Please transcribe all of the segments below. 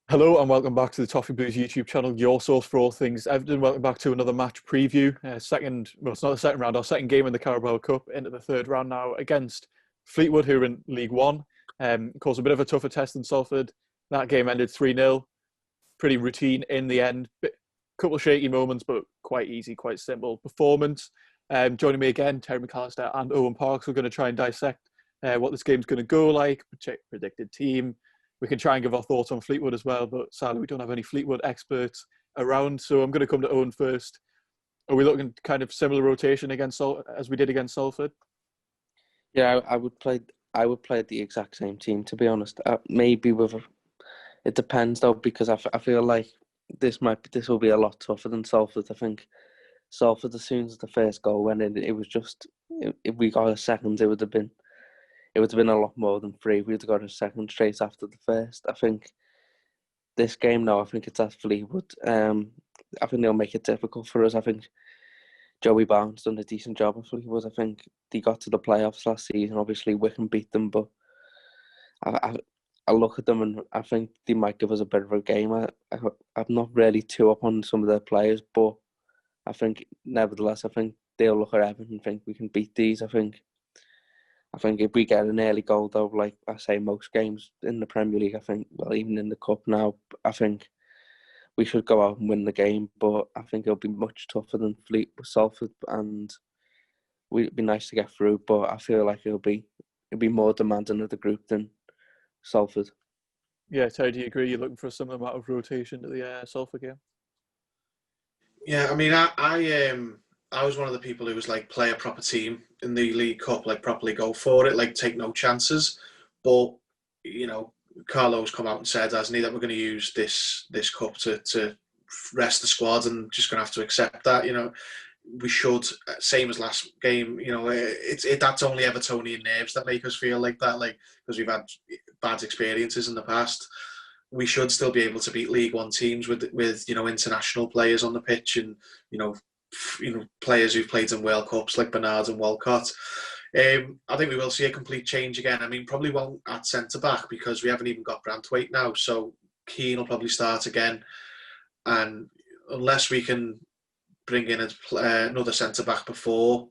Hello and welcome back to the Toffee Blues YouTube channel, your source for all things Everton. Welcome back to another match preview. It's not the second round, our second game in the Carabao Cup, into the third round now against Fleetwood, who are in League One. Of course, a bit of a tougher test than Salford. That game ended 3-0. Pretty routine in the end. Couple of shaky moments, but quite easy, quite simple performance. Joining me again, Terry McAllister and Owen Parks. We're going to try and dissect what this game's going to go like, predicted team. We can try and give our thoughts on Fleetwood as well, but sadly we don't have any Fleetwood experts around. So I'm going to come to Owen first. Are we looking kind of similar rotation as we did against Salford? Yeah, I would play the exact same team, to be honest. Maybe it depends though, because I feel like this will be a lot tougher than Salford. I think Salford, as soon as the first goal went in, it was just, if we got a second, it would have been a lot more than three. We would have got a second straight after the first. I think this game now, I think it's at Fleetwood. I think they'll make it difficult for us. I think Joey Barnes done a decent job at Fleetwood. I think they got to the playoffs last season. Obviously, Wycombe beat them, but I look at them and I think they might give us a bit of a game. I'm not really too up on some of their players, but I think, nevertheless, I think they'll look at Everton and think we can beat these. I think if we get an early goal, though, like I say, most games in the Premier League, I think, well, even in the Cup now, I think we should go out and win the game. But I think it'll be much tougher than Salford, and it'd be nice to get through. But I feel like it'll be more demanding of the group than Salford. Yeah, Terry, do you agree? You're looking for a similar amount of rotation to the Salford game? Yeah, I mean, I was one of the people who was like, play a proper team in the League Cup, like properly go for it, like take no chances. But you know, Carlo's come out and said, hasn't he, that we're going to use this cup to rest the squad, and just going to have to accept that. You know, we should, same as last game. You know, that's only Evertonian nerves that make us feel like that, like because we've had bad experiences in the past. We should still be able to beat League One teams with international players on the pitch, and players who've played in World Cups like Bernard and Walcott. I think we will see a complete change again. I mean, probably won't at centre back because we haven't even got Branthwaite now, so Keane will probably start again, and unless we can bring in another centre back before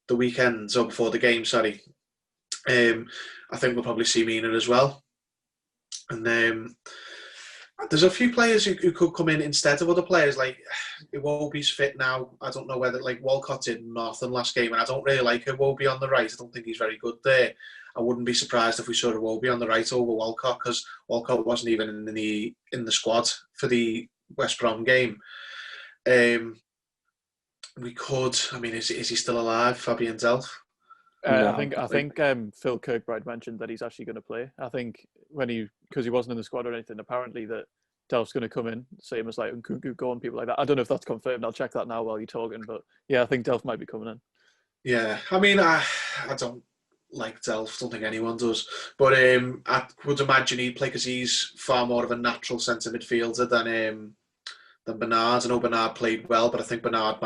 the weekend, or before the game, sorry, I think we'll probably see Mina as well. And there's a few players who could come in instead of other players. Like Iwobi's fit now. I don't know whether, like, Walcott did Northern last game, and I don't really like Iwobi on the right. I don't think he's very good there. I wouldn't be surprised if we saw Iwobi on the right over Walcott, because Walcott wasn't even in the squad for the West Brom game. We could. I mean, is he still alive, Fabian Delph? No, I think Phil Kirkbride mentioned that he's actually going to play. I think because he wasn't in the squad or anything, apparently that Delph's going to come in, same as like Nkunku, Go and people like that. I don't know if that's confirmed. I'll check that now while you're talking, but yeah, I think Delph might be coming in. Yeah, I mean, I don't like Delph. Don't think anyone does, but I would imagine he'd play because he's far more of a natural centre midfielder than Bernard. I know Bernard played well, but I think Bernard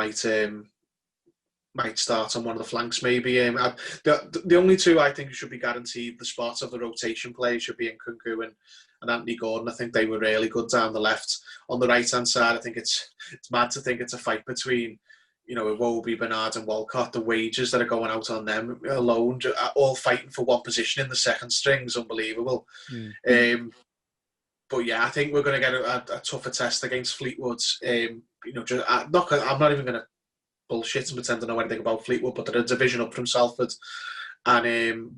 might start on one of the flanks, maybe. The only two I think should be guaranteed the spot of the rotation players should be Nkunku and Anthony Gordon. I think they were really good down the left. On the right-hand side, I think it's mad to think it's a fight between, Iwobi, Bernard and Walcott. The wages that are going out on them alone, all fighting for one position in the second string, is unbelievable. But yeah, I think we're going to get a tougher test against Fleetwood. I'm not even going to bullshit and pretend to know anything about Fleetwood, but they're a division up from Salford, and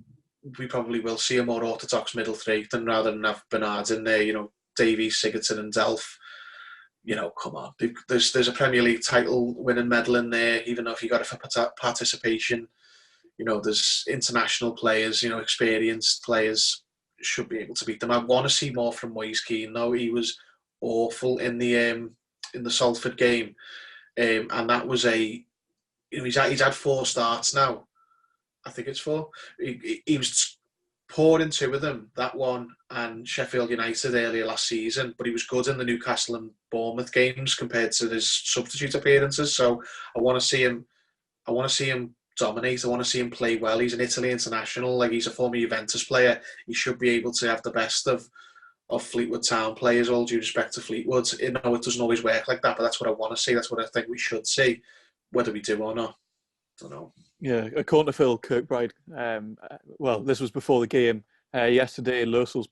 we probably will see a more orthodox middle three rather than have Bernard in there. Davies, Sigurdsson and Delph. Come on. There's a Premier League title winning medal in there, even though if you got it for participation. There's international players, experienced players should be able to beat them. I want to see more from Moise Keane, though. He was awful in the Salford game. And that was he's had 4 starts now. I think it's 4. He was poor in 2 of them, that one and Sheffield United earlier last season, but he was good in the Newcastle and Bournemouth games compared to his substitute appearances. So I want to see him dominate. I want to see him play well. He's an Italy international. Like, he's a former Juventus player. He should be able to have the best of of Fleetwood Town players, all due respect to Fleetwood. You know, it doesn't always work like that, but that's what I want to see. That's what I think we should see, whether we do or not. I don't know. Yeah, according to Phil Kirkbride, well, this was before the game. Yesterday, Lursel's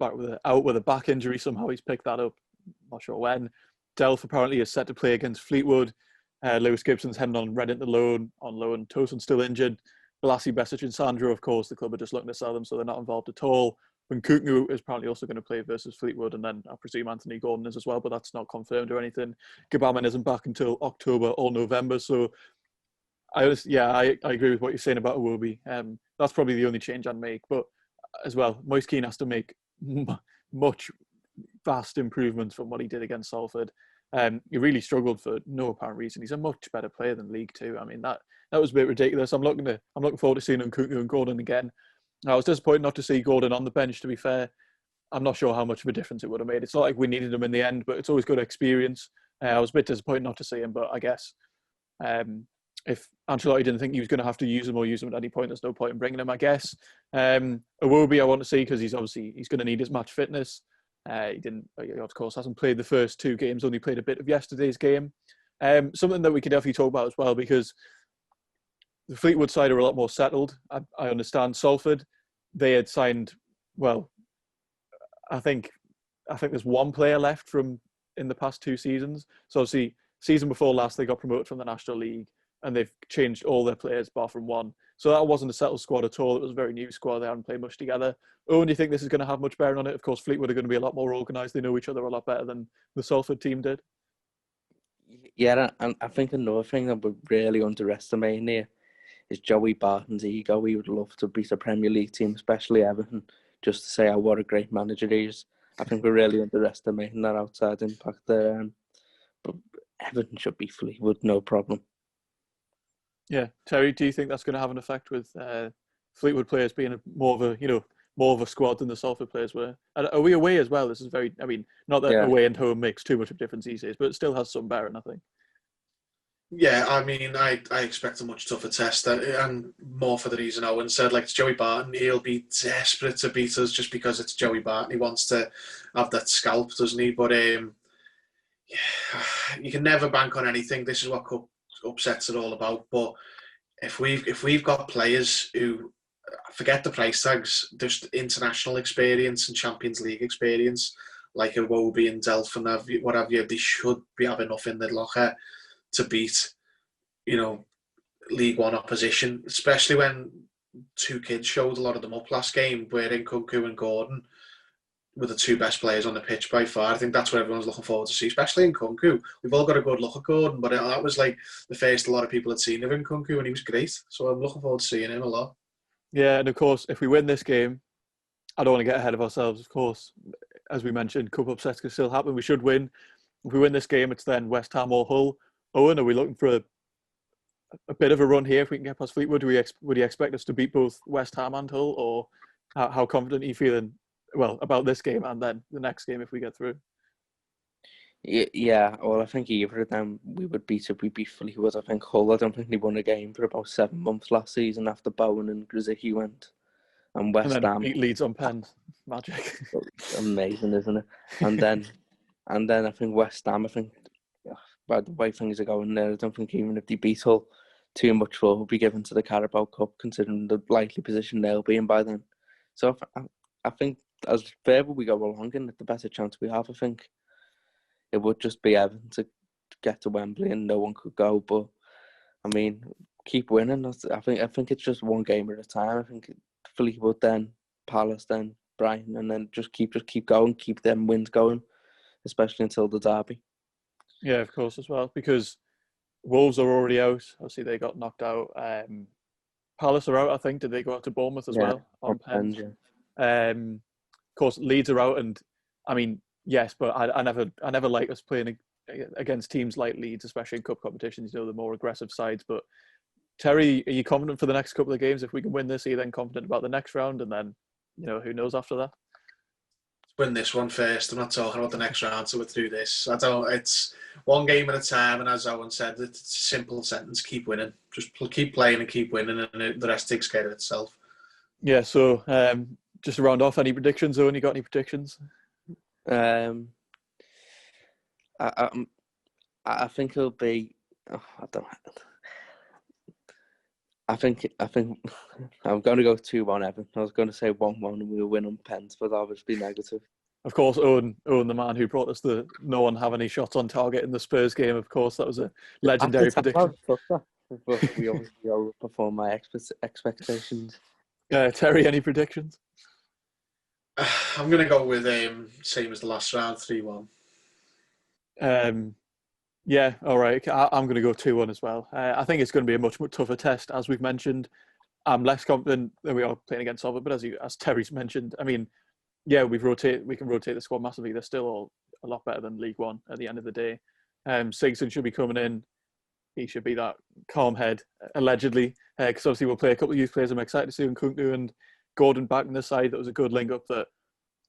out with a back injury. Somehow he's picked that up. Not sure when. Delph apparently is set to play against Fleetwood. Lewis Gibson's heading on Reddington on loan. Tosun's still injured. Balassi, Besic and Sandro, of course, the club are just looking to sell them, so they're not involved at all. And Kuknu is apparently also going to play versus Fleetwood, and then I presume Anthony Gordon is as well, but that's not confirmed or anything. Gabaman isn't back until October or November, so I agree with what you're saying about Iwobi. That's probably the only change I'd make, but as well, Moise Keane has to make much vast improvements from what he did against Salford. He really struggled for no apparent reason. He's a much better player than League Two. I mean, that was a bit ridiculous. I'm looking forward to seeing Nkunku and Gordon again. I was disappointed not to see Gordon on the bench, to be fair. I'm not sure how much of a difference it would have made. It's not like we needed him in the end, but it's always good experience. I was a bit disappointed not to see him, but I guess if Ancelotti didn't think he was going to have to use him at any point, there's no point in bringing him, I guess. Iwobi I want to see because he's going to need his match fitness. He of course, hasn't played the first two games, only played a bit of yesterday's game. Something that we could definitely talk about as well, because the Fleetwood side are a lot more settled. I understand Salford, they had signed, well, I think there's one player left from in the past two seasons. So obviously, season before last, they got promoted from the National League, and they've changed all their players bar from one. So that wasn't a settled squad at all. It was a very new squad. They hadn't played much together. Owen, do you think this is going to have much bearing on it? Of course, Fleetwood are going to be a lot more organised. They know each other a lot better than the Salford team did. Yeah, and I think another thing that we're really underestimating here is Joey Barton's ego. He would love to beat a Premier League team, especially Everton, just to say, oh, what a great manager he is. I think we're really underestimating that outside impact there. But Everton should beat Fleetwood, no problem. Yeah, Terry, do you think that's going to have an effect with Fleetwood players being more of a squad than the Salford players were? And are we away as well? This is not that away and home makes too much of a difference these days, but it still has some bearing, I think. Yeah, I mean, I expect a much tougher test, and more for the reason Owen said. Like, it's Joey Barton, he'll be desperate to beat us just because it's Joey Barton. He wants to have that scalp, doesn't he? But you can never bank on anything. This is what Cup upsets are all about. But if we've got players who, forget the price tags, just international experience and Champions League experience, like Iwobi and Delph and what have you, they should have enough in the locker to beat, League One opposition, especially when two kids showed a lot of them up last game, where Nkunku and Gordon were the two best players on the pitch by far. I think that's what everyone's looking forward to see, especially Nkunku. We've all got a good look at Gordon, but that was like the first a lot of people had seen of Nkunku, and he was great. So I'm looking forward to seeing him a lot. Yeah, and of course, if we win this game, I don't want to get ahead of ourselves, of course. As we mentioned, cup upsets can still happen. We should win. If we win this game, it's then West Ham or Hull. Owen, are we looking for a bit of a run here if we can get past Fleetwood? Would you expect us to beat both West Ham and Hull, or how confident are you feeling, about this game and then the next game if we get through? Yeah, well, I think either of them we would beat if we beat Fleetwood. I think Hull, I don't think they won a game for about 7 months last season after Bowen and Grzycki went. And West Ham beat Leeds on pens. Magic. Amazing, isn't it? And then I think West Ham, by the way things are going there, I don't think even if they beat Hull, too much thought will be given to the Carabao Cup, considering the likely position they'll be in by then. So I think as further we go along, and the better chance we have, I think it would just be Everton to get to Wembley and no one could go. But I mean, keep winning. I think it's just one game at a time. I think Fleetwood, then Palace, then Brighton, and then just keep going, keep them wins going, especially until the derby. Yeah, of course, as well, because Wolves are already out. Obviously, they got knocked out. Palace are out, I think. Did they go out to Bournemouth as well? On pens. Of course, Leeds are out, and I mean, yes, but I never like us playing against teams like Leeds, especially in cup competitions. The more aggressive sides. But Terry, are you confident for the next couple of games? If we can win this, are you then confident about the next round? And then, who knows after that? Win this one first. I'm not talking about the next round till we're through this. It's one game at a time, and as Owen said, it's a simple sentence: keep winning. Just keep playing and keep winning, and the rest takes care of itself. Yeah. So just to round off, any predictions? Owen, you got any predictions? Um, I think it'll be. Oh, I don't. I think I'm going to go 2-1 Evan. I was going to say 1-1 and we'll win on pens, but that would be negative. Of course, Owen, the man who brought us the no one have any shots on target in the Spurs game. Of course, that was a legendary prediction. But we obviously overperformed my expectations. Terry, any predictions? I'm going to go with same as the last round, 3-1. Yeah, all right. I'm going to go 2-1 as well. I think it's going to be a much tougher test, as we've mentioned. I'm less confident that we are playing against Salford, but as Terry's mentioned, I mean, yeah, we can rotate the squad massively. They're still all a lot better than League One at the end of the day. Sigurdsson should be coming in. He should be that calm head, allegedly, because obviously we'll play a couple of youth players. I'm excited to see Nkunku and Gordon back in the side. That was a good link-up that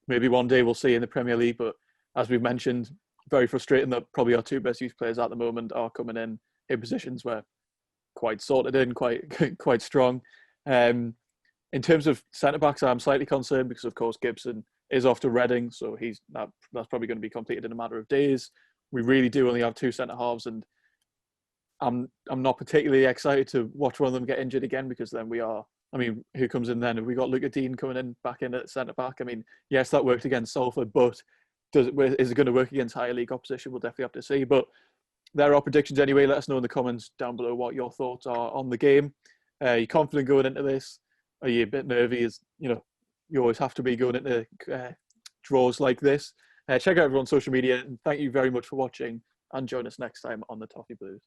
maybe one day we'll see in the Premier League. But as we've mentioned, very frustrating that probably our two best youth players at the moment are coming in positions where quite sorted in, quite strong. In terms of centre-backs, I'm slightly concerned because, of course, Gibson is off to Reading, so that's probably going to be completed in a matter of days. We really do only have two centre-halves, and I'm not particularly excited to watch one of them get injured again, because then who comes in then? Have we got Luca Dean coming in back in at centre-back? I mean, yes, that worked against Salford, but is it going to work against higher league opposition? We'll definitely have to see. But there are predictions anyway. Let us know in the comments down below what your thoughts are on the game. Are you confident going into this? Are you a bit nervy? As you always have to be going into draws like this. Check out everyone on social media, and thank you very much for watching, and join us next time on the Toffee Blues.